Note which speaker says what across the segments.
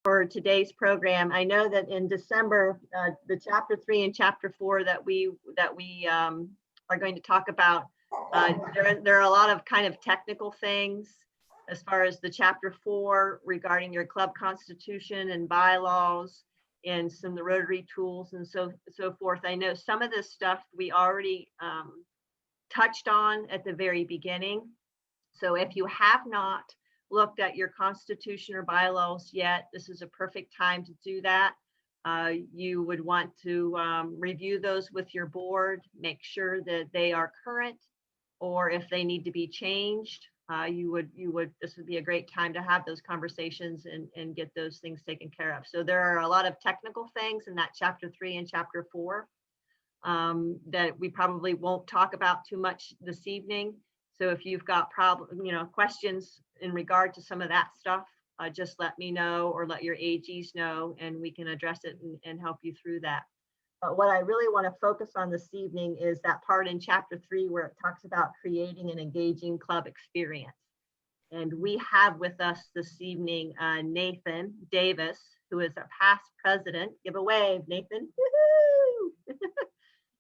Speaker 1: for today's program. I know that in December, the chapter 3 and chapter 4 that we are going to talk about, there are a lot of kind of technical things as far as the chapter 4 regarding your club constitution and bylaws and some of the Rotary tools and so forth. I know some of this stuff we already touched on at the very beginning. So if you have not looked at your constitution or bylaws yet, this is a perfect time to do that. You would want to review those with your board, make sure that they are current, or if they need to be changed, this would be a great time to have those conversations and get those things taken care of. So there are a lot of technical things in that chapter 3 and chapter 4 that we probably won't talk about too much this evening. So if you've got questions in regard to some of that stuff, just let me know or let your AGs know, and we can address it and help you through that. But what I really want to focus on this evening is that part in chapter 3 where it talks about creating an engaging club experience. And we have with us this evening Nathan Davis, who is a past president. Give a wave, Nathan. Woo-hoo!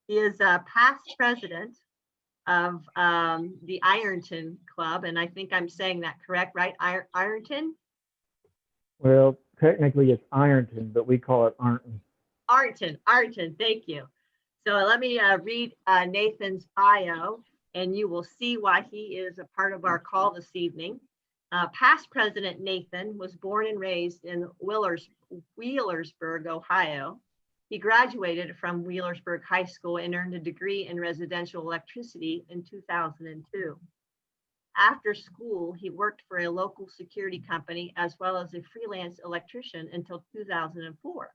Speaker 1: He is a past president of the Ironton Club, and I think I'm saying that correct, right? Ironton?
Speaker 2: Well, technically it's Ironton, but we call it Ironton.
Speaker 1: Ironton, thank you. So let me read Nathan's bio, and you will see why he is a part of our call this evening. Past President Nathan was born and raised in Wheelersburg, Ohio. He graduated from Wheelersburg High School and earned a degree in residential electricity in 2002. After school, he worked for a local security company as well as a freelance electrician until 2004.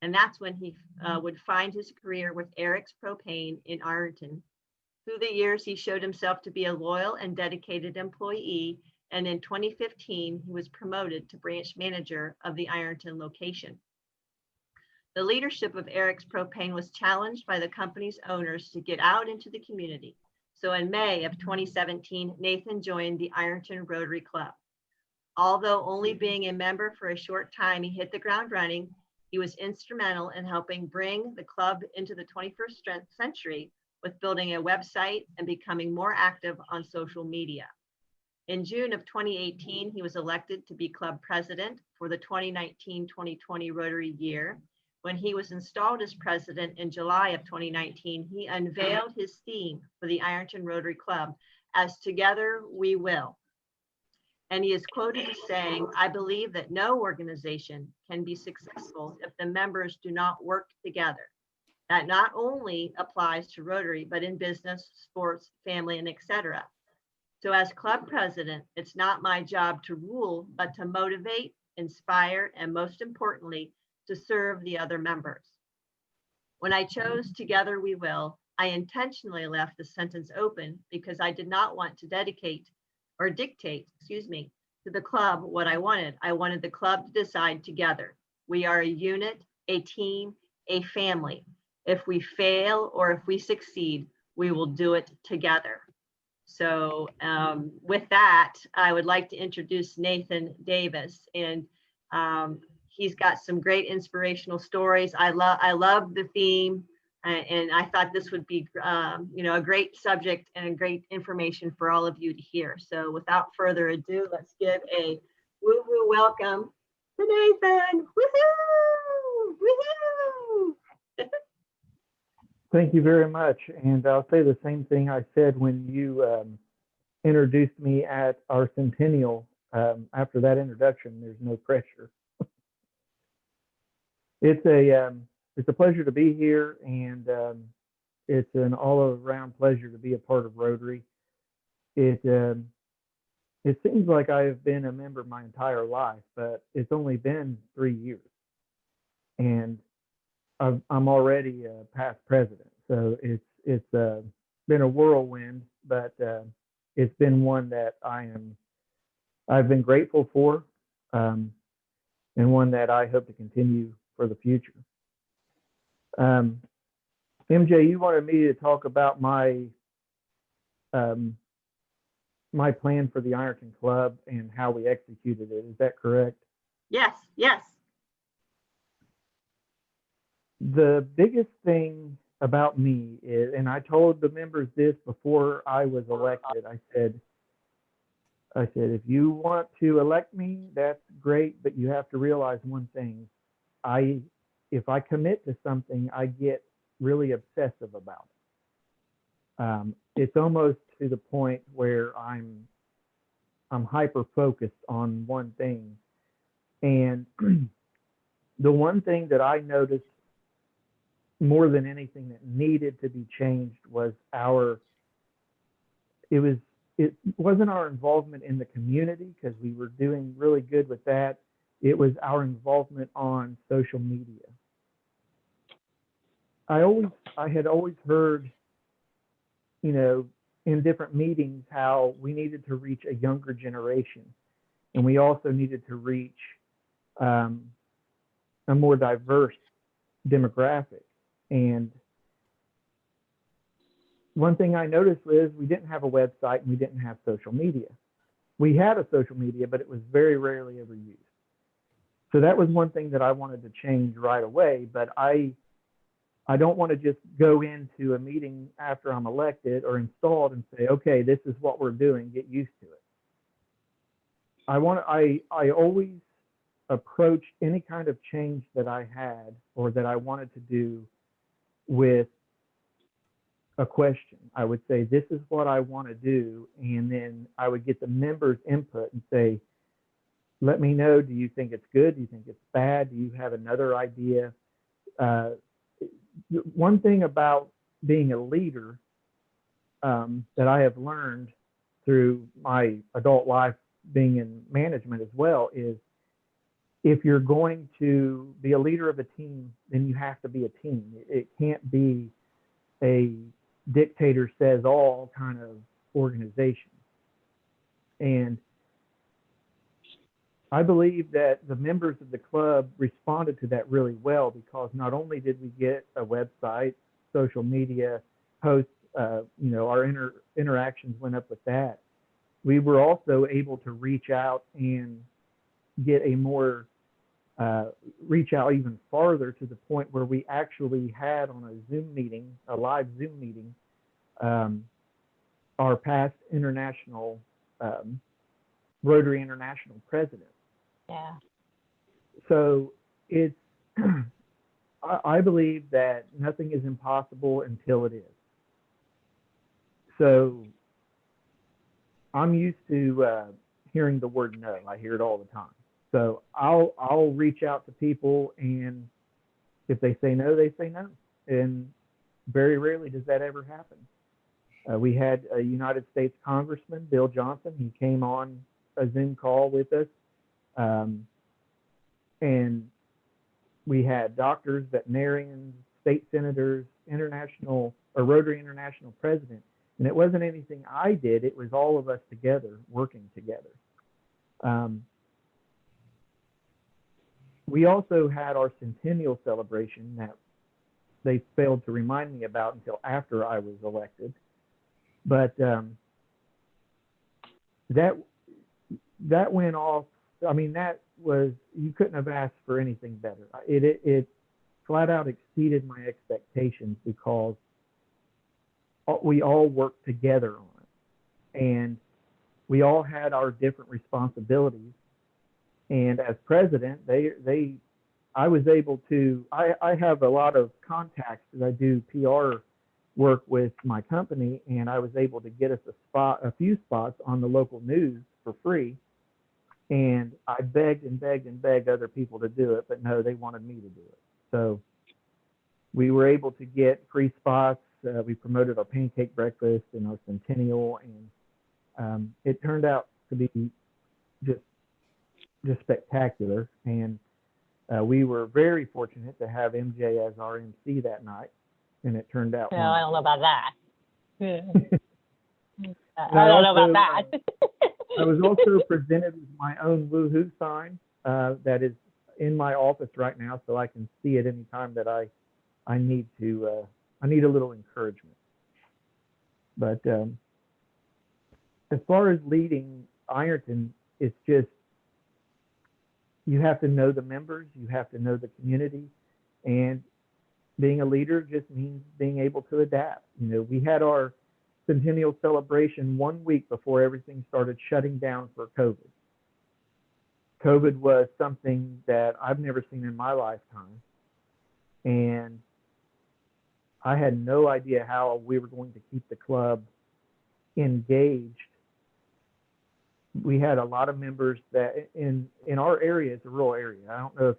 Speaker 1: And that's when he would find his career with Eric's Propane in Ironton. Through the years, he showed himself to be a loyal and dedicated employee. And in 2015, he was promoted to branch manager of the Ironton location. The leadership of Eric's Propane was challenged by the company's owners to get out into the community. So in May of 2017, Nathan joined the Ironton Rotary Club. Although only being a member for a short time, he hit the ground running. He was instrumental in helping bring the club into the 21st century with building a website and becoming more active on social media. In June of 2018, he was elected to be club president for the 2019-2020 Rotary year. When he was installed as president in July of 2019, he unveiled his theme for the Ironton Rotary Club as "Together We Will." And he is quoted as saying, "I believe that no organization can be successful if the members do not work together. That not only applies to Rotary, but in business, sports, family, and etc. So as club president, it's not my job to rule, but to motivate, inspire, and most importantly, to serve the other members. When I chose Together We Will, I intentionally left the sentence open because I did not want to dictate, to the club what I wanted. I wanted the club to decide together. We are a unit, a team, a family. If we fail or if we succeed, we will do it together." So with that, I would like to introduce Nathan Davis, and he's got some great inspirational stories. I love the theme, and I thought this would be a great subject and great information for all of you to hear. So without further ado, let's give a woo-woo welcome to Nathan. Woohoo! Woohoo!
Speaker 2: Thank you very much. And I'll say the same thing I said when you introduced me at our centennial. After that introduction, there's no pressure. It's a pleasure to be here, and it's an all-around pleasure to be a part of Rotary. It seems like I have been a member my entire life, but it's only been 3 years, and I'm already a past president. So it's been a whirlwind, but it's been one that I've been grateful for, and one that I hope to continue for the future. MJ, you wanted me to talk about my my plan for the Ironton Club and how we executed it. Is that correct?
Speaker 1: Yes.
Speaker 2: The biggest thing about me is, and I told the members this before I was elected, I said, if you want to elect me, that's great, but you have to realize one thing. I, if I commit to something, I get really obsessive about it. It's almost to the point where I'm hyper focused on one thing. And the one thing that I noticed more than anything that needed to be changed was it was it wasn't our involvement in the community, because we were doing really good with that. It was our involvement on social media. I had always heard, you know, in different meetings how we needed to reach a younger generation, and we also needed to reach um, a more diverse demographic. And one thing I noticed was we didn't have a website and we didn't have social media. We had a social media, but it was very rarely ever used. So that was one thing that I wanted to change right away. But I don't want to just go into a meeting after I'm elected or installed and say, okay, this is what we're doing, get used to it. I always approached any kind of change that I had or that I wanted to do with a question. I would say, this is what I want to do. And then I would get the members' input and say, let me know, do you think it's good? Do you think it's bad? Do you have another idea? One thing about being a leader that I have learned through my adult life being in management as well is, if you're going to be a leader of a team, then you have to be a team. It can't be a dictator says all kind of organization. And I believe that the members of the club responded to that really well, because not only did we get a website, social media posts, our interactions went up with that. We were also able to reach out and get reach out even farther, to the point where we actually had on a live Zoom meeting, our past international Rotary International president.
Speaker 3: Yeah.
Speaker 2: So it's, I believe that nothing is impossible until it is. So I'm used to hearing the word no. I hear it all the time. So I'll reach out to people, and if they say no, they say no. And very rarely does that ever happen. We had a United States Congressman, Bill Johnson. He came on a Zoom call with us. And we had doctors, veterinarians, state senators, Rotary International president. And it wasn't anything I did. It was all of us together, working together. We also had our centennial celebration that they failed to remind me about until after I was elected. But that went off. I mean, that was, you couldn't have asked for anything better. It flat out exceeded my expectations, because we all worked together on it, and we all had our different responsibilities. And as president, I was able to, I have a lot of contacts because I do PR work with my company, and I was able to get us a few spots on the local news for free. And I begged and begged and begged other people to do it, but no, they wanted me to do it. So we were able to get free spots. We promoted our pancake breakfast and our centennial, and it turned out to be just spectacular. And we were very fortunate to have MJ as our MC that night, and it turned out.
Speaker 3: No, I don't know about that.
Speaker 2: I
Speaker 3: don't know about that.
Speaker 2: I was also presented with my own woohoo sign that is in my office right now, so I can see it anytime that I need to. I need a little encouragement. But as far as leading Ironton, it's just, you have to know the members, you have to know the community, and being a leader just means being able to adapt. You know, we had our centennial celebration 1 week before everything started shutting down for COVID. COVID was something that I've never seen in my lifetime. And I had no idea how we were going to keep the club engaged. We had a lot of members that in our area, it's a rural area. I don't know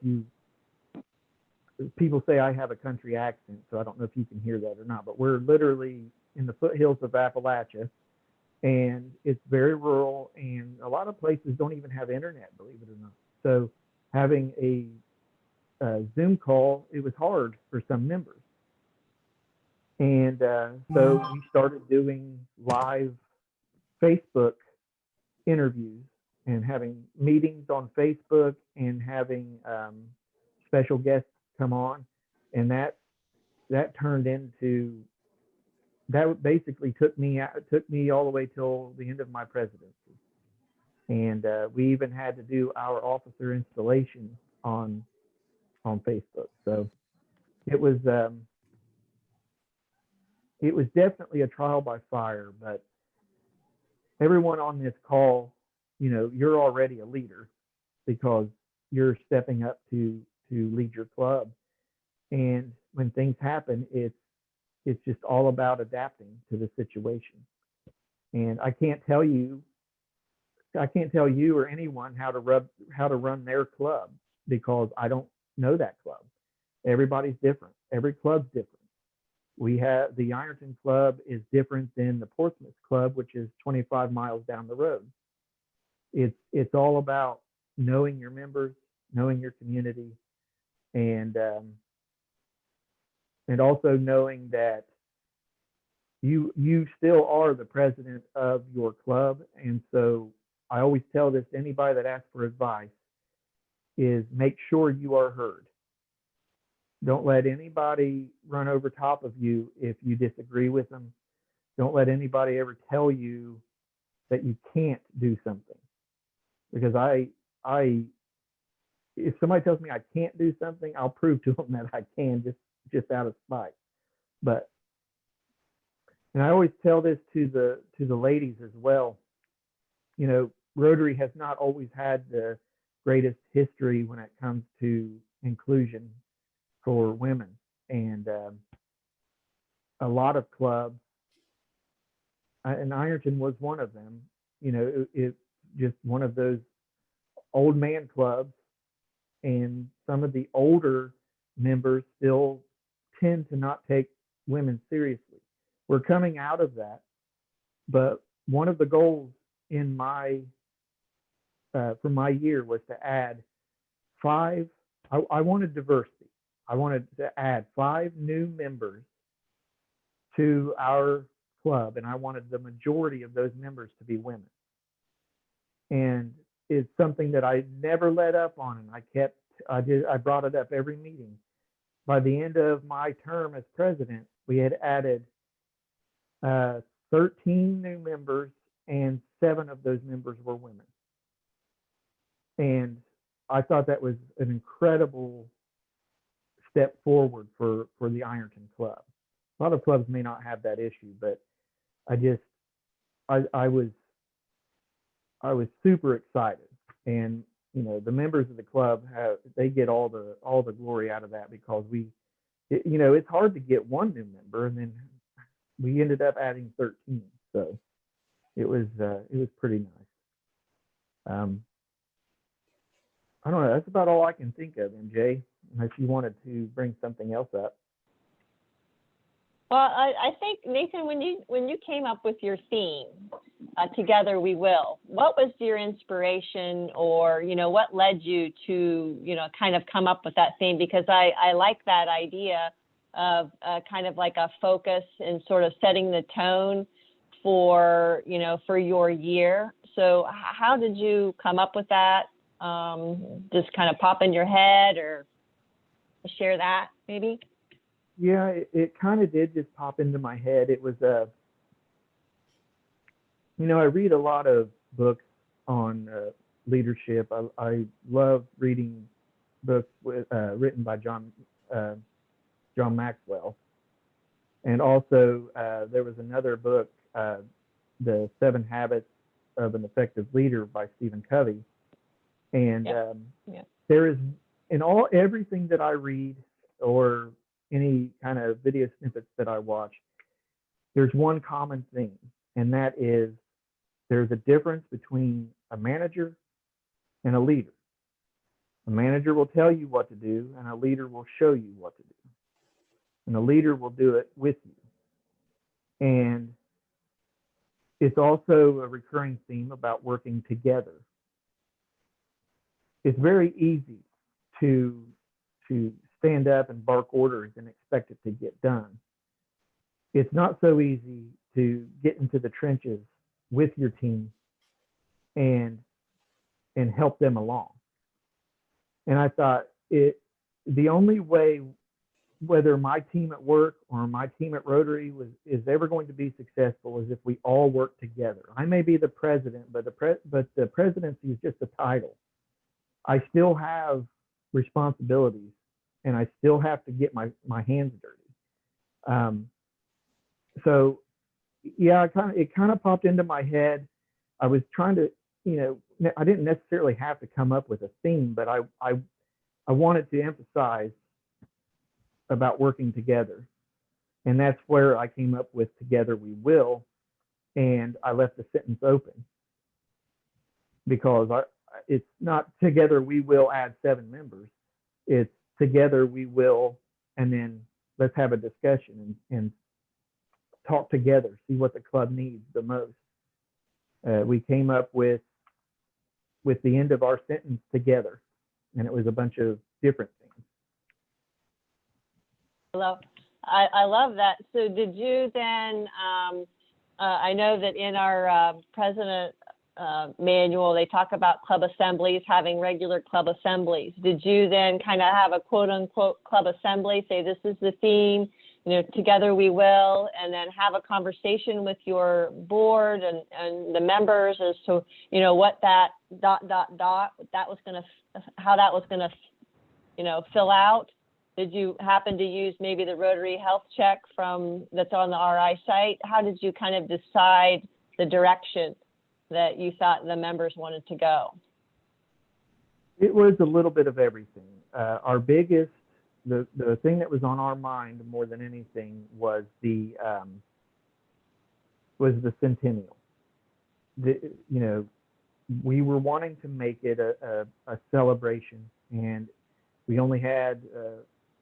Speaker 2: if people say I have a country accent, so I don't know if you can hear that or not, but we're literally in the foothills of Appalachia, and it's very rural, and a lot of places don't even have internet, believe it or not. So having a Zoom call, it was hard for some members. And so we started doing live Facebook interviews and having meetings on Facebook and having special guests come on, and that turned into, that basically took me all the way till the end of my presidency. And we even had to do our officer installation on Facebook. So it was definitely a trial by fire. But everyone on this call, you know, you're already a leader because you're stepping up to lead your club. And when things happen, it's just all about adapting to the situation. And I can't tell you or anyone how to run their club because I don't know that club. Everybody's different. Every club's different. We have the Ironton Club is different than the Portsmouth Club, which is 25 miles down the road. It's all about knowing your members, knowing your community, and also knowing that you still are the president of your club. And so I always tell this to anybody that asks for advice is make sure you are heard. Don't let anybody run over top of you if you disagree with them. Don't let anybody ever tell you that you can't do something. Because if somebody tells me I can't do something, I'll prove to them that I can just out of spite. And I always tell this to the ladies as well. You know, Rotary has not always had the greatest history when it comes to inclusion for women, and a lot of clubs, and Ironton was one of them. You know, it's just one of those old man clubs, and some of the older members still tend to not take women seriously. We're coming out of that, but one of the goals in for my year was to add 5. I wanted diversity. I wanted to add 5 new members to our club, and I wanted the majority of those members to be women. And it's something that I never let up on, and I brought it up every meeting. By the end of my term as president, we had added 13 new members, and 7 of those members were women. And I thought that was an incredible step forward for the Ironton Club. A lot of clubs may not have that issue, but I was super excited. And you know, the members of the club they get all the glory out of that because you know, it's hard to get one new member, and then we ended up adding 13. So it was pretty nice. I don't know. That's about all I can think of, MJ, unless you wanted to bring something else up.
Speaker 3: Well, I think, Nathan, when you came up with your theme, Together We Will, what was your inspiration, or, you know, what led you to, you know, kind of come up with that theme? Because I like that idea of kind of like a focus and sort of setting the tone for, you know, for your year. So how did you come up with that? Just kind of pop in your head, or share that maybe?
Speaker 2: Yeah, it kind of did just pop into my head. It was you know, I read a lot of books on leadership. I love reading books written by John John Maxwell. And also, there was another book, The 7 Habits of an Effective Leader by Stephen Covey. And there is, in everything that I read or any kind of video snippets that I watch, there's one common theme, and that is there's a difference between a manager and a leader. A manager will tell you what to do, and a leader will show you what to do. And a leader will do it with you. And it's also a recurring theme about working together. It's very easy to stand up and bark orders and expect it to get done. It's not so easy to get into the trenches with your team and help them along. And I thought the only way, whether my team at work or my team at Rotary is ever going to be successful, is if we all work together. I may be the president, but the presidency is just a title. I still have responsibilities, and I still have to get my hands dirty. So yeah, it kind of popped into my head. I was trying to, I didn't necessarily have to come up with a theme, but I wanted to emphasize about working together. And that's where I came up with Together We Will. And I left the sentence open because it's not Together We Will add 7 members. It's Together We Will, and then let's have a discussion and talk together, see what the club needs the most. We came up with the end of our sentence together, and it was a bunch of different things.
Speaker 3: I love that. So did you then, I know that in our president manual, they talk about club assemblies, having regular club assemblies. Did you then kind of have a quote unquote club assembly, say this is the theme, Together We Will, and then have a conversation with your board and the members as to, what that ... that was going to, how that was going to, fill out? Did you happen to use maybe the Rotary Health Check that's on the RI site? How did you kind of decide the direction that you thought the members wanted to go?
Speaker 2: It was a little bit of everything. Our biggest, the thing that was on our mind more than anything was the centennial. We were wanting to make it a celebration, and we only had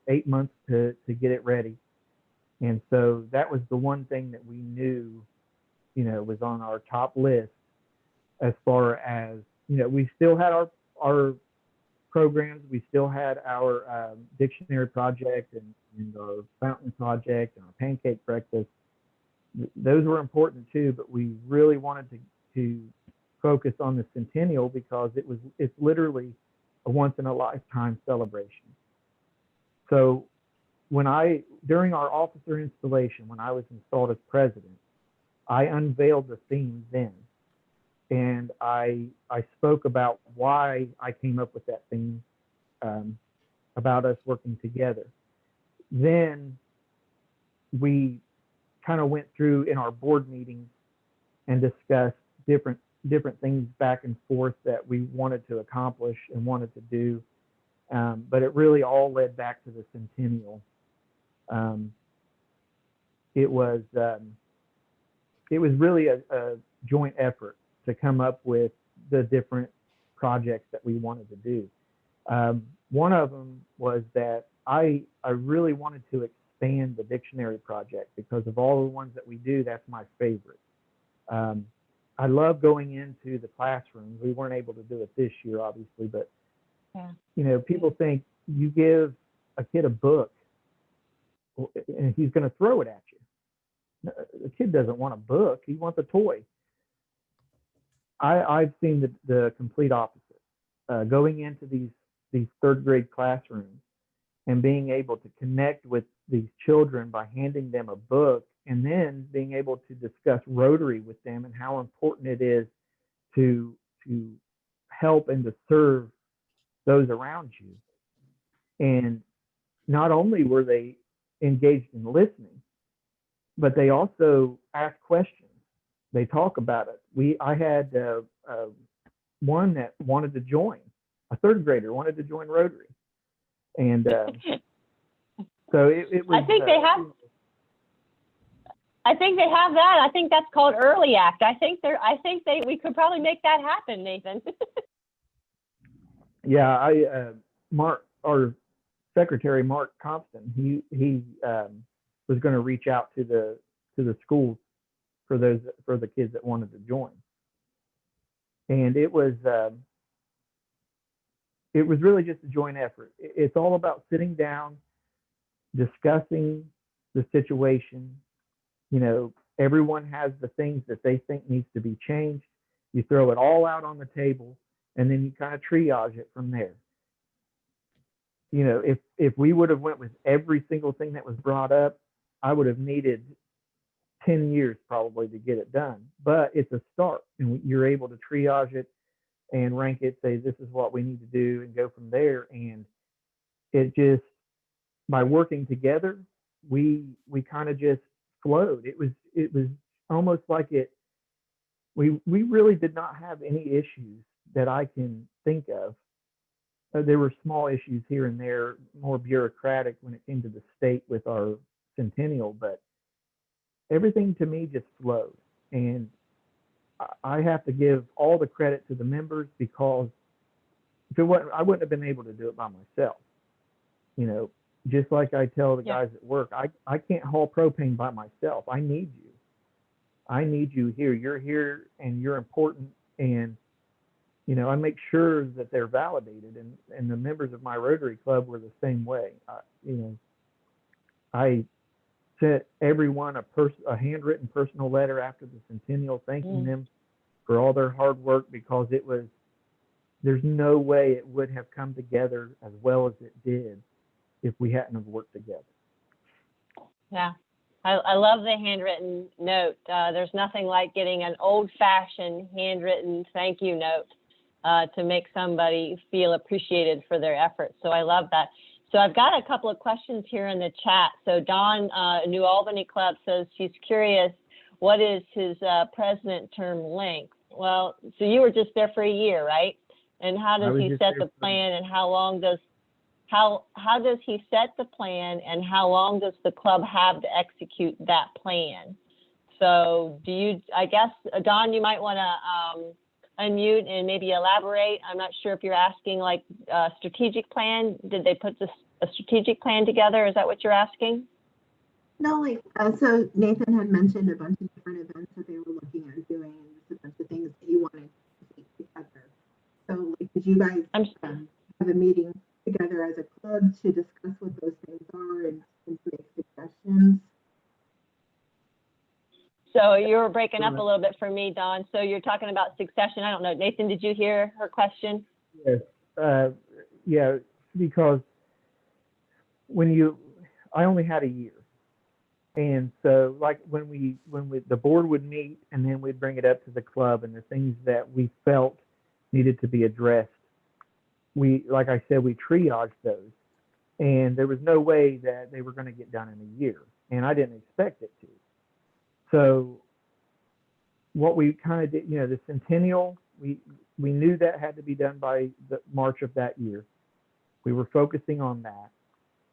Speaker 2: 8 months to get it ready. And so that was the one thing that we knew, was on our top list as far as, we still had our programs, we still had our dictionary project and our fountain project and our pancake breakfast. Those were important too, but we really wanted to focus on the centennial because it's literally a once in a lifetime celebration. So during our officer installation, when I was installed as president, I unveiled the theme then. And I spoke about why I came up with that theme, about us working together. Then we kind of went through in our board meetings and discussed different things back and forth that we wanted to accomplish and wanted to do. But it really all led back to the centennial. It was really a joint effort to come up with the different projects that we wanted to do. One of them was that I really wanted to expand the dictionary project because of all the ones that we do, that's my favorite. I love going into the classrooms. We weren't able to do it this year, obviously, but people think you give a kid a book and he's going to throw it at you. The kid doesn't want a book. He wants a toy. I've seen the complete opposite. Going into these third grade classrooms and being able to connect with these children by handing them a book and then being able to discuss Rotary with them and how important it is to help and to serve those around you. And not only were they engaged in listening, but they also ask questions. They talk about it. I had one that wanted to join, a third grader wanted to join Rotary, and so it was.
Speaker 3: I think they have. I think they have that. I think that's called Early Act. We could probably make that happen, Nathan.
Speaker 2: Yeah, our secretary, Mark Compton, he was going to reach out to the schools for the kids that wanted to join, and it was really just a joint effort. It's all about sitting down, discussing the situation. You know, everyone has the things that they think needs to be changed. You throw it all out on the table, and then you kind of triage it from there. You know, if we would have went with every single thing that was brought up, I would have needed 10 years probably to get it done. But it's a start, and you're able to triage it and rank it, say this is what we need to do, and go from there. And it just, by working together, we kind of just flowed. It was almost like we really did not have any issues that I can think of. There were small issues here and there, more bureaucratic when it came to the state with our centennial, but everything to me just flowed. And I have to give all the credit to the members, because if it wasn't, I wouldn't have been able to do it by myself. You know, just like I tell the guys at work, I can't haul propane by myself. I need you. I need you here. You're here and you're important. And, you know, I make sure that they're validated. And the members of my Rotary Club were the same way. You know, I sent everyone a handwritten personal letter after the centennial, thanking them for all their hard work, because there's no way it would have come together as well as it did if we hadn't have worked together.
Speaker 3: Yeah, I love the handwritten note. There's nothing like getting an old-fashioned handwritten thank you note to make somebody feel appreciated for their efforts. So I love that. So I've got a couple of questions here in the chat. So Dawn, New Albany Club, says she's curious, what is his president term length? Well, so you were just there for a year, right? And how does he set the plan, and how does he set the plan, and how long does the club have to execute that plan? So I guess, Dawn, you might want to unmute and maybe elaborate. I'm not sure if you're asking like a strategic plan. Did they put a strategic plan together? Is that what you're asking?
Speaker 4: No, so Nathan had mentioned a bunch of different events that they were looking at doing, and just a bunch of things that he wanted to take together. So, did you guys have a meeting together as a club to discuss what those things are and to make suggestions?
Speaker 3: So you were breaking up a little bit for me, Dawn. So you're talking about succession. I don't know. Nathan, did you hear her question?
Speaker 2: Yes. Yeah, because I only had a year. And so like when the board would meet, and then we'd bring it up to the club, and the things that we felt needed to be addressed, like I said, we triaged those, and there was no way that they were going to get done in a year, and I didn't expect it to. So what we kind of did, the centennial, we knew that had to be done by the March of that year. We were focusing on that.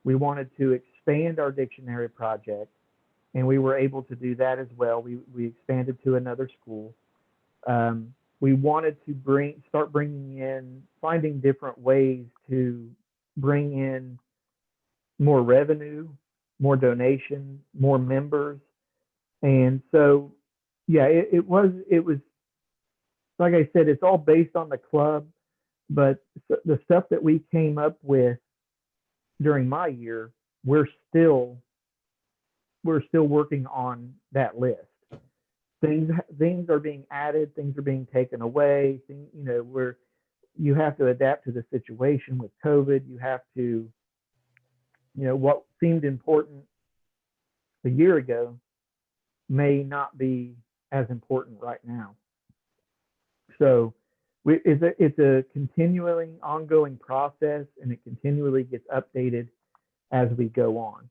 Speaker 2: We wanted to expand our dictionary project, and we were able to do that as well. We expanded to another school. We wanted to start bringing in, finding different ways to bring in more revenue, more donations, more members. And so, yeah, it was, like I said, it's all based on the club, but the stuff that we came up with during my year, we're still working on that list. Things are being added, things are being taken away. Where you have to adapt to the situation with COVID. You have to, what seemed important a year ago may not be as important right now. So it's a continually ongoing process, and it continually gets updated as we go on.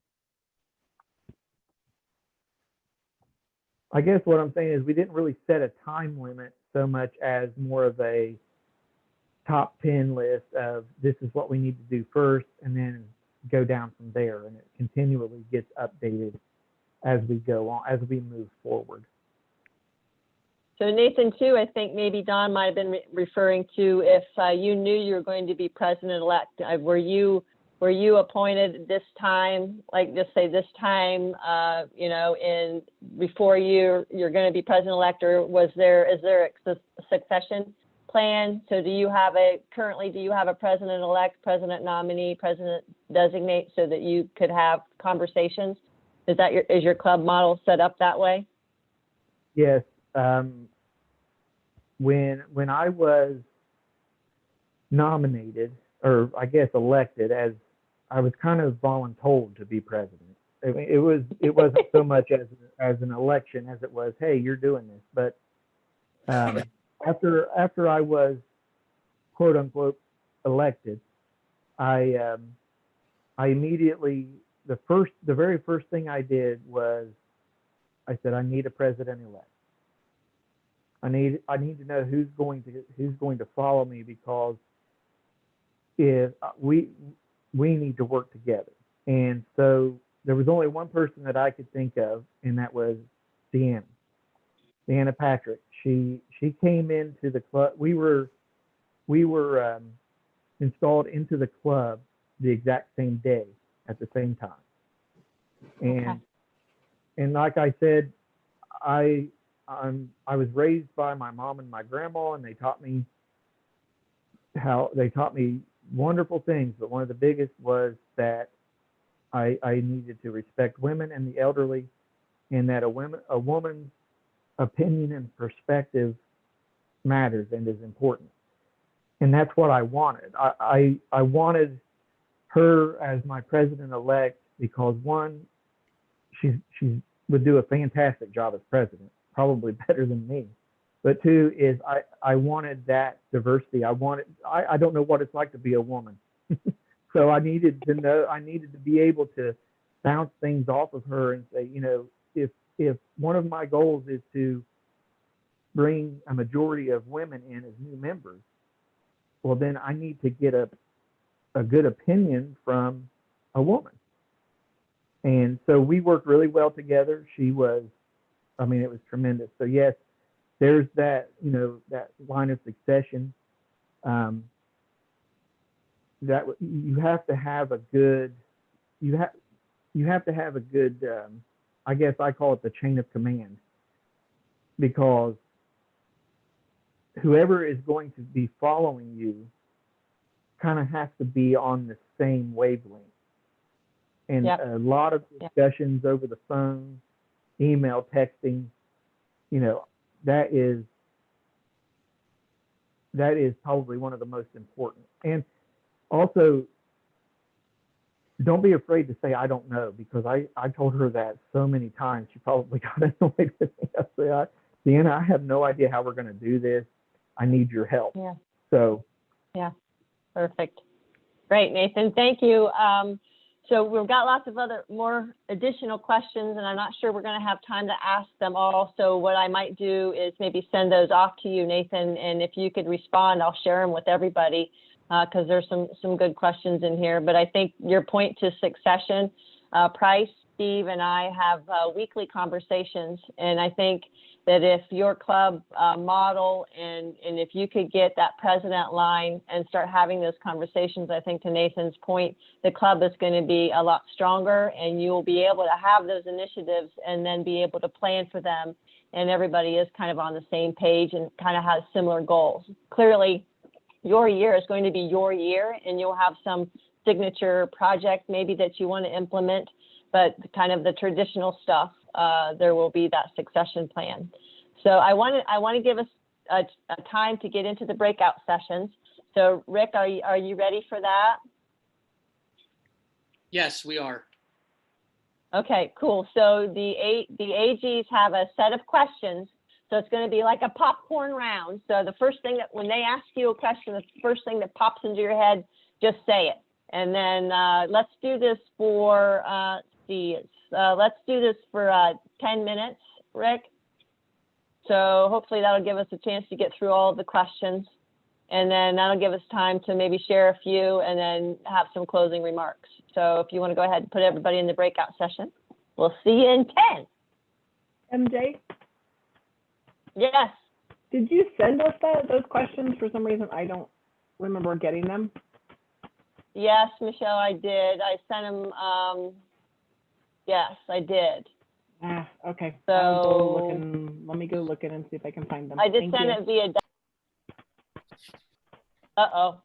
Speaker 2: I guess what I'm saying is we didn't really set a time limit so much as more of a top 10 list of this is what we need to do first, and then go down from there. And it continually gets updated as we go on, as we move forward.
Speaker 3: So Nathan, too, I think maybe Don might have been referring to if you knew you were going to be president-elect. Were you appointed this time, like just say this time, in before you're going to be president-elect, or is there a succession plan? So do you have a president-elect, president nominee, president designate, so that you could have conversations? Is your club model set up that way?
Speaker 2: Yes. When I was nominated, or I guess elected, as I was kind of voluntold to be president. It wasn't so much as an election as it was, hey, you're doing this. But after I was quote unquote elected, I immediately the very first thing I did was I said, I need a president-elect. I need to know who's going to follow me, because if we need to work together. And so there was only one person that I could think of, and that was Deanna Patrick. She came into the club. We were installed into the club the exact same day at the same time. And like I said, I was raised by my mom and my grandma, and they taught me wonderful things. But one of the biggest was that I needed to respect women and the elderly, and that a woman's opinion and perspective matters and is important. And that's what I wanted. I wanted her as my president-elect because, one, she would do a fantastic job as president, probably better than me. But two is I wanted that diversity. I don't know what it's like to be a woman. So I needed to be able to bounce things off of her and say, if one of my goals is to bring a majority of women in as new members, well, then I need to get a good opinion from a woman. And so we worked really well together. It was tremendous. So yes, there's that, that line of succession. That you have to have a good, I guess I call it the chain of command, because whoever is going to be following you kind of has to be on the same wavelength. And a lot of discussions over the phone, email, texting, that is probably one of the most important. And also, don't be afraid to say, I don't know, because I told her that so many times, she probably got annoyed with me. I said, Deanna, I have no idea how we're going to do this. I need your help.
Speaker 3: Yeah.
Speaker 2: So.
Speaker 3: Yeah, perfect. Great, Nathan. Thank you. So we've got lots of more additional questions, and I'm not sure we're going to have time to ask them all. So what I might do is maybe send those off to you, Nathan, and if you could respond, I'll share them with everybody, because there's some good questions in here. But I think your point to succession, Price, Steve, and I have weekly conversations, and I think that if your club model and if you could get that president line and start having those conversations, I think to Nathan's point, the club is going to be a lot stronger, and you'll be able to have those initiatives and then be able to plan for them. And everybody is kind of on the same page and kind of has similar goals. Clearly, your year is going to be your year, and you'll have some signature project maybe that you want to implement, but kind of the traditional stuff, there will be that succession plan. So I want to give us a time to get into the breakout sessions. So Rick, are you ready for that?
Speaker 5: Yes, we are.
Speaker 3: Okay, cool. So the AGs have a set of questions. So it's going to be like a popcorn round. So the first thing when they ask you a question, the first thing that pops into your head, just say it. And then let's do this for, let's do this for 10 minutes, Rick. So hopefully that'll give us a chance to get through all of the questions. And then that'll give us time to maybe share a few and then have some closing remarks. So if you want to go ahead and put everybody in the breakout session, we'll see you in 10.
Speaker 5: MJ,
Speaker 3: Yes.
Speaker 5: did you send us those questions? For some reason, I don't remember getting them.
Speaker 3: Yes, Michelle, I did. I sent them. Yes, I did.
Speaker 5: Ah, okay.
Speaker 3: So
Speaker 5: I'll go looking. Let me go looking and see if I can find them.
Speaker 3: I just
Speaker 5: Thank
Speaker 3: sent
Speaker 5: you.
Speaker 3: it via. Uh-oh.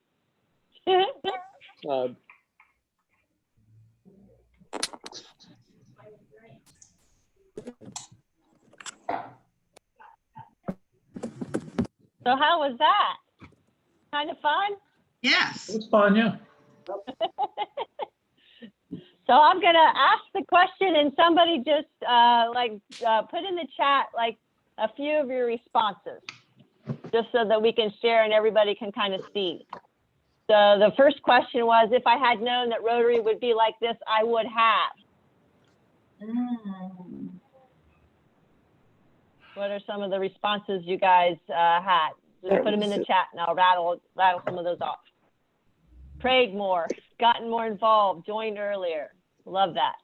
Speaker 3: So how was that? Kind of fun?
Speaker 6: Yes.
Speaker 7: It's fun, yeah.
Speaker 3: So I'm gonna ask the question and somebody just put in the chat like a few of your responses, just so that we can share and everybody can kind of see. So the first question was, if I had known that Rotary would be like this, I would have. What are some of the responses you guys had? Just put them in the chat and I'll rattle some of those off. Prayed more, gotten more involved, joined earlier. Love that.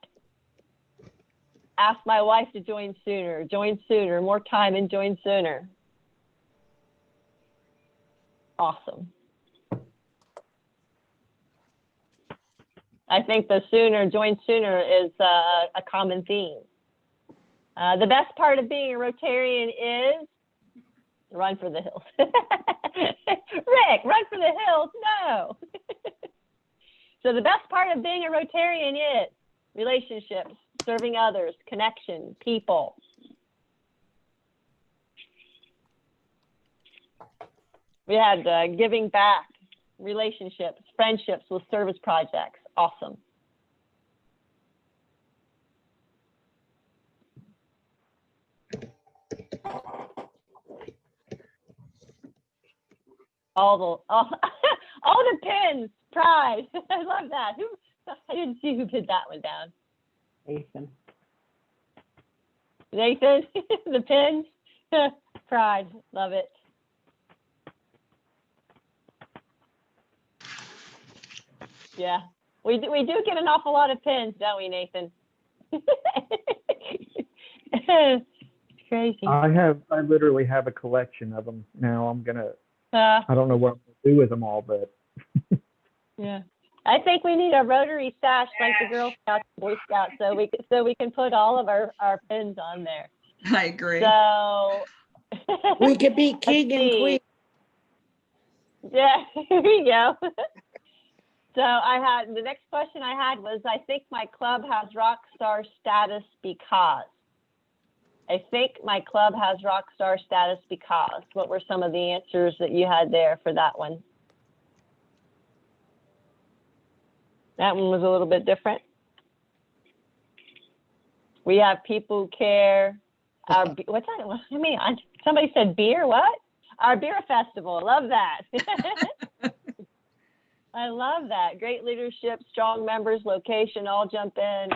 Speaker 3: Asked my wife to join sooner, more time and join sooner. Awesome. I think the join sooner is a common theme. The best part of being a Rotarian is run for the hills. Rick, run for the hills, no. So the best part of being a Rotarian is relationships, serving others, connection, people. We had giving back, relationships, friendships with service projects. Awesome. All the pins, pride. I love that. I didn't see who put that one down.
Speaker 5: Nathan.
Speaker 3: Nathan, the pins, pride. Love it. Yeah, we do get an awful lot of pins, don't we, Nathan? It's crazy.
Speaker 2: I literally have a collection of them now. I don't know what I'm gonna do with them all, but
Speaker 3: Yeah, I think we need a Rotary stash like the Girl Scouts, Boy Scouts, so we can put all of our pins on there.
Speaker 6: I agree.
Speaker 3: So
Speaker 8: We could be king
Speaker 3: let's
Speaker 8: and
Speaker 3: see.
Speaker 8: queen.
Speaker 3: Yeah, here you go. So the next question I had was, I think my club has rock star status because. I think my club has rock star status because. What were some of the answers that you had there for that one? That one was a little bit different. We have people who care. What's that? I mean, somebody said beer, what? Our beer festival, love that. I love that. Great leadership, strong members, location, all jump in.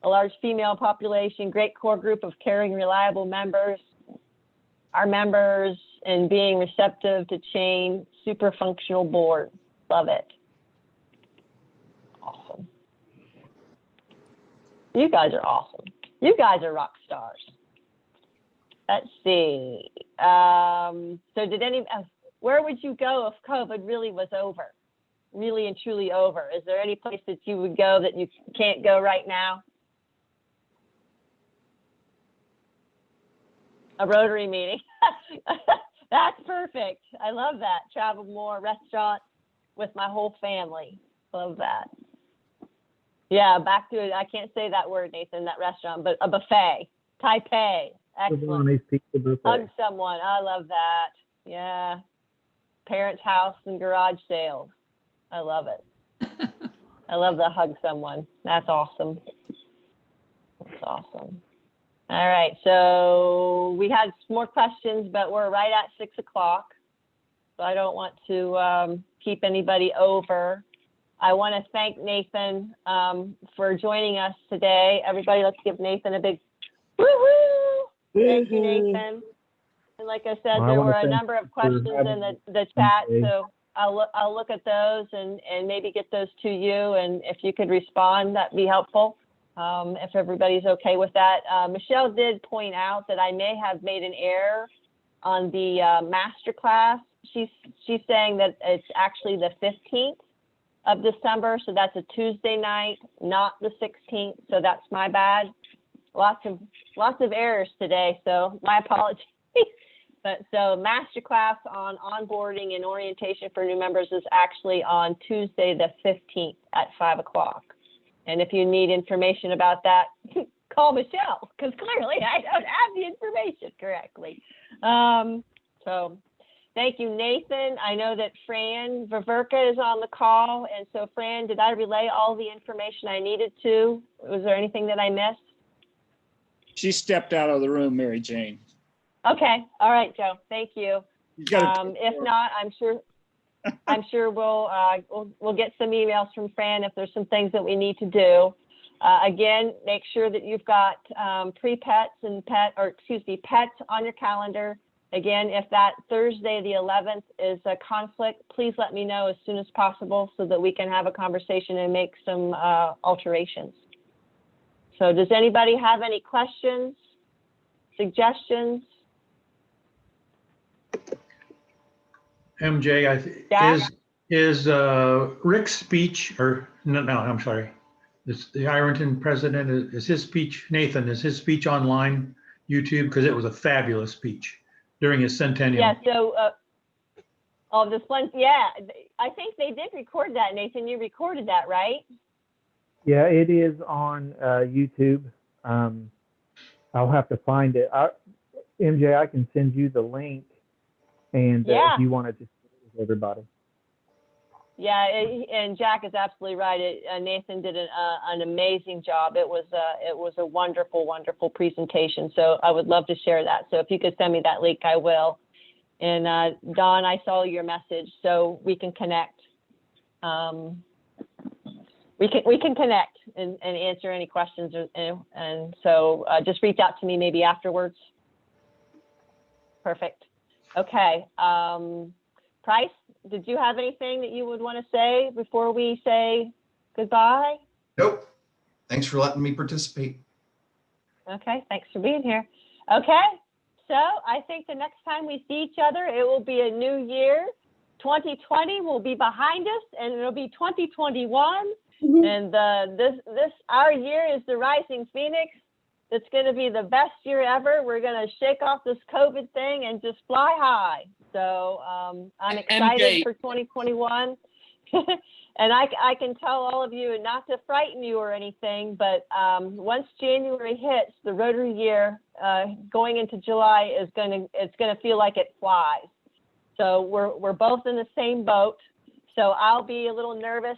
Speaker 3: A large female population, great core group of caring, reliable members. Our members and being receptive to change, super functional board. Love it. Awesome. You guys are awesome. You guys are rock stars. Let's see. So where would you go if COVID really was over? Really and truly over? Is there any place that you would go that you can't go right now? A Rotary meeting. That's perfect. I love that. Travel more, restaurant with my whole family. Love that. Yeah, back to it. I can't say that word, Nathan, that restaurant, but a buffet. Taipei. Excellent.
Speaker 2: Giovanni's Pizza Buffet.
Speaker 3: Hug someone. I love that. Yeah. Parents' house and garage sales. I love it. I love the hug someone. That's awesome. That's awesome. All right. So we had some more questions, but we're right at 6 o'clock. So I don't want to keep anybody over. I want to thank Nathan for joining us today. Everybody, let's give Nathan a big woo-hoo. Thank you, Nathan. And like I said,
Speaker 2: Well, I
Speaker 3: there
Speaker 2: wanna
Speaker 3: were a
Speaker 2: thank
Speaker 3: number of
Speaker 2: you for
Speaker 3: questions in
Speaker 2: having
Speaker 3: the chat,
Speaker 2: me.
Speaker 3: so I'll look at those and maybe get those to you, and if you could respond, that'd be helpful. If everybody's okay with that. Michelle did point out that I may have made an error on the masterclass. She's saying that it's actually the 15th of December, so that's a Tuesday night, not the 16th. So that's my bad. Lots of errors today, so my apologies. But so masterclass on onboarding and orientation for new members is actually on Tuesday the 15th at 5 o'clock. And if you need information about that, call Michelle, because clearly I don't have the information correctly. So thank you, Nathan. I know that Fran Viverka is on the call. And so Fran, did I relay all the information I needed to? Was there anything that I missed?
Speaker 6: She stepped out of the room, Mary Jane.
Speaker 3: Okay. All right, Joe. Thank you.
Speaker 6: You gotta
Speaker 3: If not, I'm sure we'll get some emails from Fran if there's some things that we need to do. Again, make sure that you've got pre-pets and pets on your calendar. Again, if that Thursday, the 11th is a conflict, please let me know as soon as possible so that we can have a conversation and make some alterations. So does anybody have any questions, suggestions?
Speaker 7: MJ,
Speaker 3: Jack?
Speaker 7: is Rick's speech, or no, I'm sorry. Is the Ironton president, is his speech, Nathan, is his speech online YouTube? Because it was a fabulous speech during his centennial.
Speaker 3: Yeah, so, this one, yeah, I think they did record that, Nathan. You recorded that, right?
Speaker 2: Yeah, it is on YouTube. I'll have to find it. MJ, I can send you the link, and
Speaker 3: Yeah.
Speaker 2: if you want to just share it with everybody.
Speaker 3: Yeah, and Jack is absolutely right. Nathan did an amazing job. It was a wonderful, wonderful presentation. So I would love to share that. So if you could send me that link, I will. And Don, I saw your message, so we can connect. We can connect and answer any questions, and so just reach out to me maybe afterwards. Perfect. Okay. Price, did you have anything that you would want to say before we say goodbye?
Speaker 9: Nope. Thanks for letting me participate.
Speaker 3: Okay, thanks for being here. Okay, so I think the next time we see each other, it will be a new year. 2020 will be behind us, and it'll be 2021. And our year is the Rising Phoenix. It's going to be the best year ever. We're going to shake off this COVID thing and just fly high. So I'm excited for 2021. And I can tell all of you, not to frighten you or anything, but once January hits, the Rotary year going into July it's going to feel like it flies. So we're both in the same boat. So I'll be a little nervous